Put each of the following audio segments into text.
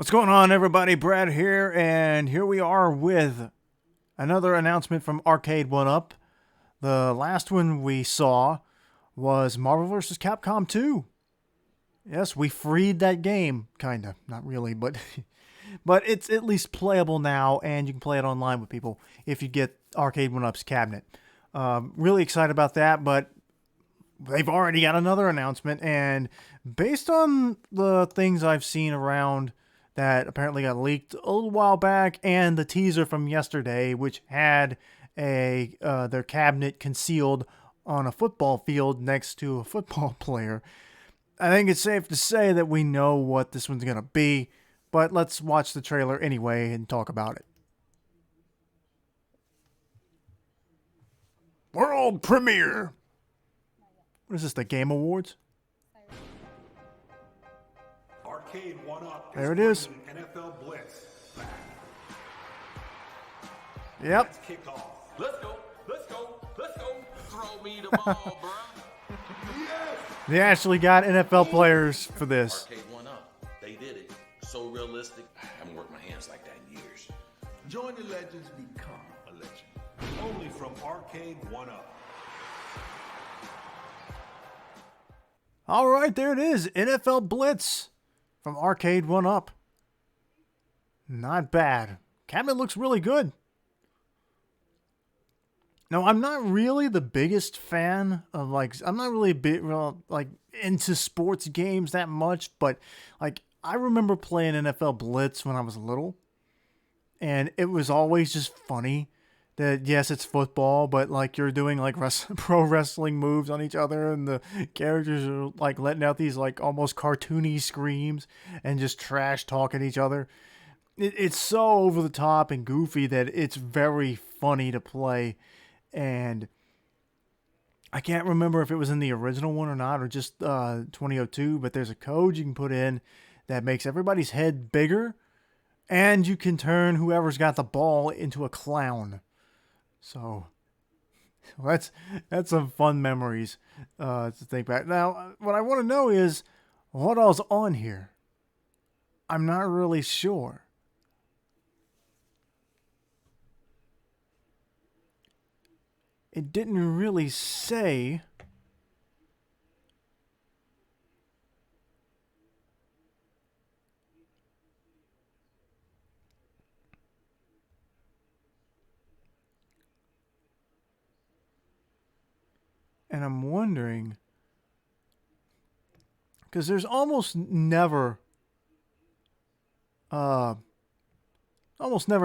What's going on, everybody? Brad here, and here we are with another announcement from Arcade1UP. The last one we saw was Marvel vs. Capcom 2. Yes, we freed that game, kinda. Not really, but but it's at least playable now, and you can play it online with people if you get Arcade1UP's cabinet. Really excited about that, but they've already got another announcement, and based on the things I've seen around that apparently got leaked a little while back, and the teaser from yesterday, which had their cabinet concealed on a football field next to a football player, I think it's safe to say that we know what this one's going to be, but let's watch the trailer anyway and talk about it. World premiere! What is this, the Game Awards? Arcade1UP There it is. NFL Blitz back. Yep. Let's kick off. Let's go. Throw me the ball, bro. Yes! They actually got NFL players for this. Arcade1UP. They did it. So realistic. I haven't worked my hands like that in years. Join the legends, become a legend. Only from Arcade1UP. All right, there it is. NFL Blitz from Arcade1UP. Not bad. Cabinet looks really good. Now, I'm not really the biggest fan of, I'm not really into sports games that much, but, I remember playing NFL Blitz when I was little, and it was always just funny that, yes, it's football, but, you're doing, pro wrestling moves on each other, and the characters are, letting out these, almost cartoony screams and just trash talking each other. It's so over the top and goofy that it's very funny to play. And I can't remember if it was in the original one or not, or just 2002, but there's a code you can put in that makes everybody's head bigger, and you can turn whoever's got the ball into a clown. So that's some fun memories to think back. Now, what I want to know is what all's on here. I'm not really sure. It didn't really say. And I'm wondering, because there's almost never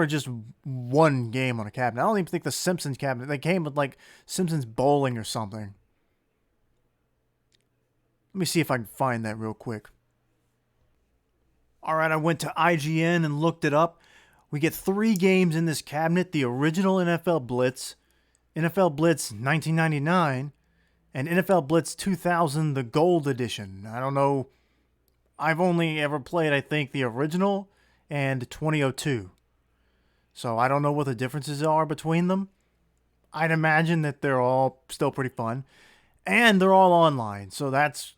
just one game on a cabinet. I don't even think the Simpsons cabinet, they came with Simpsons bowling or something. Let me see if I can find that real quick. Alright, I went to IGN and looked it up. We get 3 games in this cabinet. The original NFL Blitz, NFL Blitz 1999, and NFL Blitz 2000, the Gold Edition. I don't know. I've only ever played, I think, the original and 2002. So I don't know what the differences are between them. I'd imagine that they're all still pretty fun. And they're all online. So that's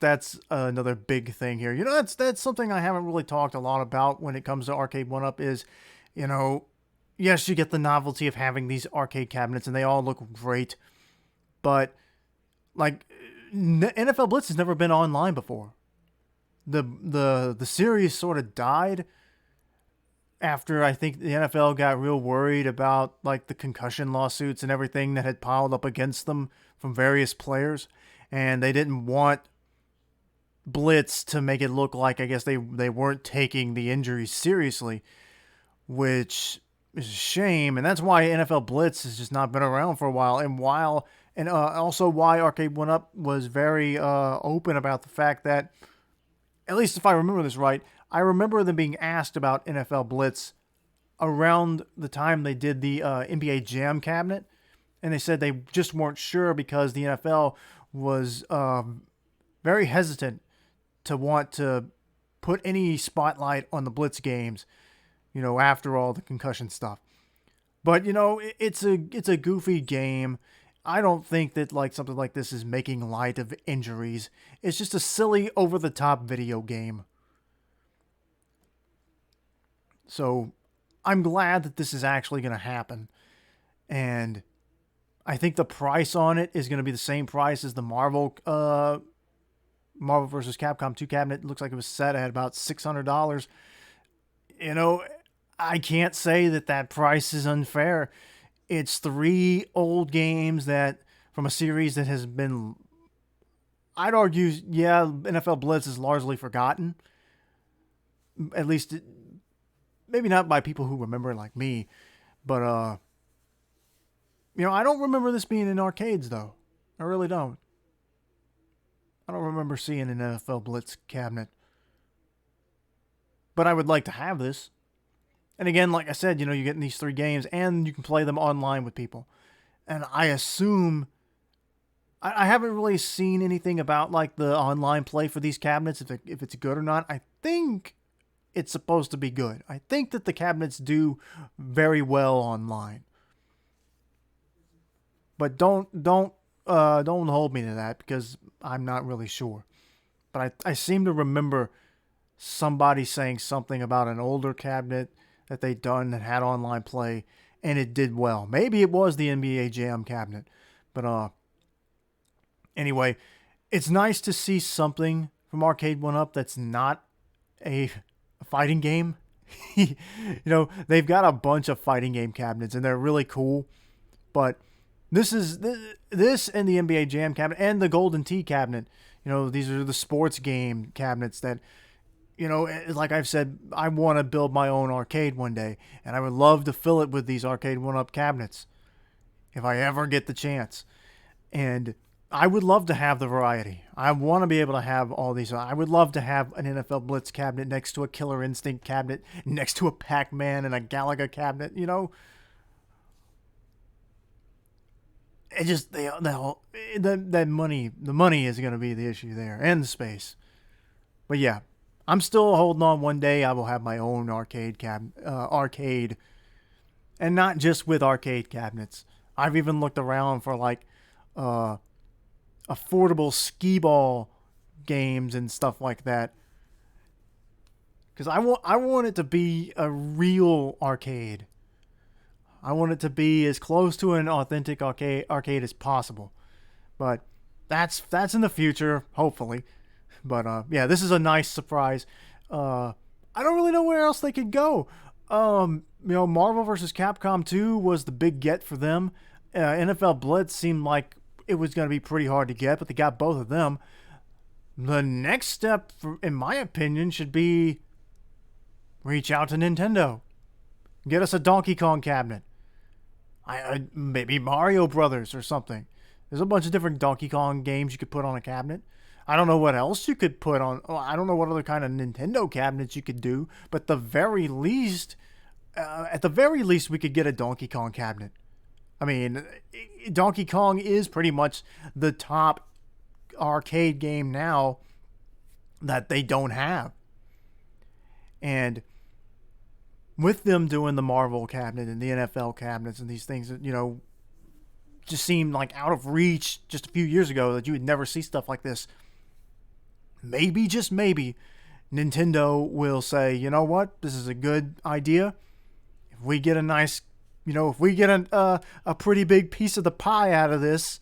another big thing here. You know, that's something I haven't really talked a lot about when it comes to Arcade1UP is, you know, yes, you get the novelty of having these arcade cabinets and they all look great. But NFL Blitz has never been online before. The series sort of died after I think the NFL got real worried about the concussion lawsuits and everything that had piled up against them from various players, and they didn't want Blitz to make it look like, I guess, they weren't taking the injuries seriously, which is a shame. And that's why NFL Blitz has just not been around for a while, and also why Arcade1UP was very open about the fact that, at least if I remember this right, I remember them being asked about NFL Blitz around the time they did the NBA Jam cabinet, and they said they just weren't sure because the NFL was very hesitant to want to put any spotlight on the Blitz games, you know, after all the concussion stuff. But, you know, it's a goofy game. I don't think that something like this is making light of injuries. It's just a silly, over-the-top video game. So I'm glad that this is actually going to happen. And I think the price on it is going to be the same price as the Marvel vs. Capcom 2 cabinet. It looks like it was set at about $600. You know, I can't say that that price is unfair. It's 3 old games that from a series that has been, I'd argue, yeah, NFL Blitz is largely forgotten. At least, maybe not by people who remember it like me, but I don't remember this being in arcades though. I really don't. I don't remember seeing an NFL Blitz cabinet. But I would like to have this. And again, like I said, you're getting these 3 games and you can play them online with people. And I assume, I haven't really seen anything about like the online play for these cabinets, if it's good or not. I think it's supposed to be good. I think that the cabinets do very well online. But don't hold me to that because I'm not really sure. But I seem to remember somebody saying something about an older cabinet that they'd done that had online play and it did well. Maybe it was the NBA Jam cabinet. But anyway, it's nice to see something from Arcade1UP that's not a fighting game. They've got a bunch of fighting game cabinets and they're really cool. But this and the NBA Jam cabinet and the Golden Tee cabinet, these are the sports game cabinets that, like I've said, I want to build my own arcade one day, and I would love to fill it with these Arcade1UP cabinets if I ever get the chance. And I would love to have the variety. I want to be able to have all these. I would love to have an NFL Blitz cabinet next to a Killer Instinct cabinet, next to a Pac-Man and a Galaga cabinet, It just that money, the money is going to be the issue there, and the space. But yeah, I'm still holding on. One day I will have my own arcade, and not just with arcade cabinets. I've even looked around for like affordable skee-ball games and stuff like that, because I want it to be a real arcade. I want it to be as close to an authentic arcade as possible. But that's in the future, hopefully. But yeah, this is a nice surprise. I don't really know where else they could go. Marvel vs. Capcom 2 was the big get for them. NFL Blitz seemed like it was going to be pretty hard to get, but they got both of them. The next step, in my opinion, should be reach out to Nintendo. Get us a Donkey Kong cabinet. Maybe Mario Brothers or something. There's a bunch of different Donkey Kong games you could put on a cabinet. I don't know what else you could put on. I don't know what other kind of Nintendo cabinets you could do. But at the very least, we could get a Donkey Kong cabinet. I mean, Donkey Kong is pretty much the top arcade game now that they don't have. And with them doing the Marvel cabinet and the NFL cabinets and these things that, just seemed like out of reach just a few years ago, that you would never see stuff like this. Maybe, just maybe, Nintendo will say, you know what, this is a good idea. If we get a nice, if we get a pretty big piece of the pie out of this,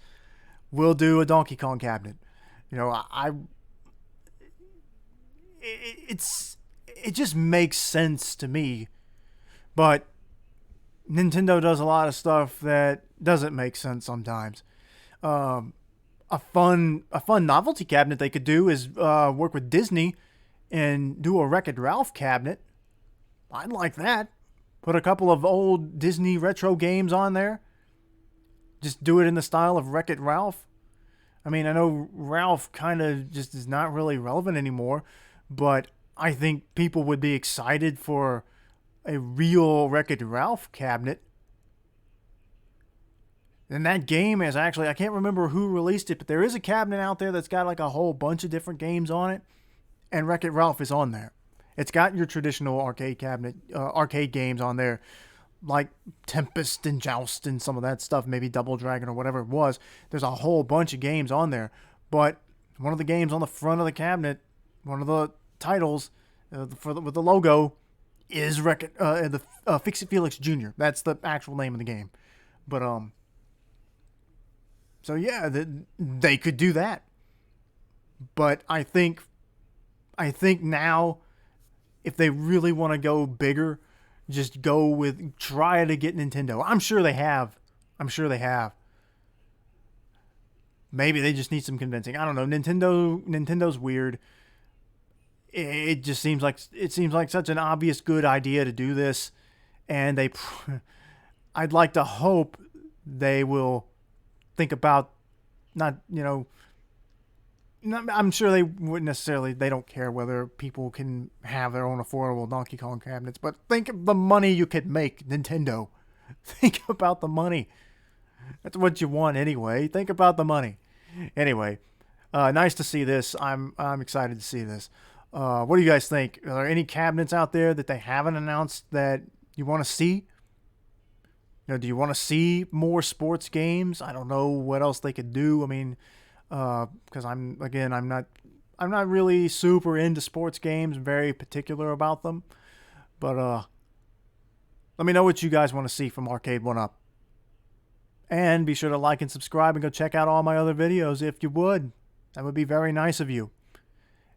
we'll do a Donkey Kong cabinet. It just makes sense to me. But Nintendo does a lot of stuff that doesn't make sense sometimes. A fun novelty cabinet they could do is work with Disney and do a Wreck-It Ralph cabinet. I'd like that. Put a couple of old Disney retro games on there. Just do it in the style of Wreck-It Ralph. I mean, I know Ralph kind of just is not really relevant anymore, but I think people would be excited for a real Wreck-It Ralph cabinet. And that game is actually, I can't remember who released it, but there is a cabinet out there that's got like a whole bunch of different games on it, and Wreck-It Ralph is on there. It's got your traditional arcade cabinet, arcade games on there, like Tempest and Joust and some of that stuff, maybe Double Dragon or whatever it was. There's a whole bunch of games on there, but one of the games on the front of the cabinet, one of the titles with the logo, is Fix-It Felix Jr. That's the actual name of the game. But so yeah, they could do that. But I think now, if they really want to go bigger, just try to get Nintendo. I'm sure they have. Maybe they just need some convincing. I don't know. Nintendo's weird. It just seems like such an obvious good idea to do this, and I'd like to hope they will think about I'm sure they wouldn't necessarily. They don't care whether people can have their own affordable Donkey Kong cabinets, but think of the money you could make, Nintendo. Think about the money. That's what you want anyway. Think about the money. Anyway, nice to see this. I'm excited to see this. What do you guys think? Are there any cabinets out there that they haven't announced that you want to see? Do you want to see more sports games? I don't know what else they could do. I mean, because I'm not really super into sports games. I'm very particular about them. But let me know what you guys want to see from Arcade1UP. And be sure to like and subscribe and go check out all my other videos if you would. That would be very nice of you.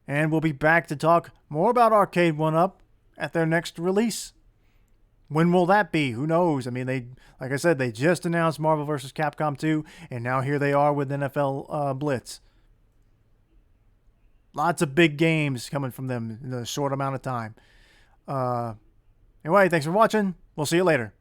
And we'll be back to talk more about Arcade1UP at their next release. When will that be? Who knows? I mean, like I said, they just announced Marvel vs. Capcom 2, and now here they are with NFL Blitz. Lots of big games coming from them in a short amount of time. Anyway, thanks for watching. We'll see you later.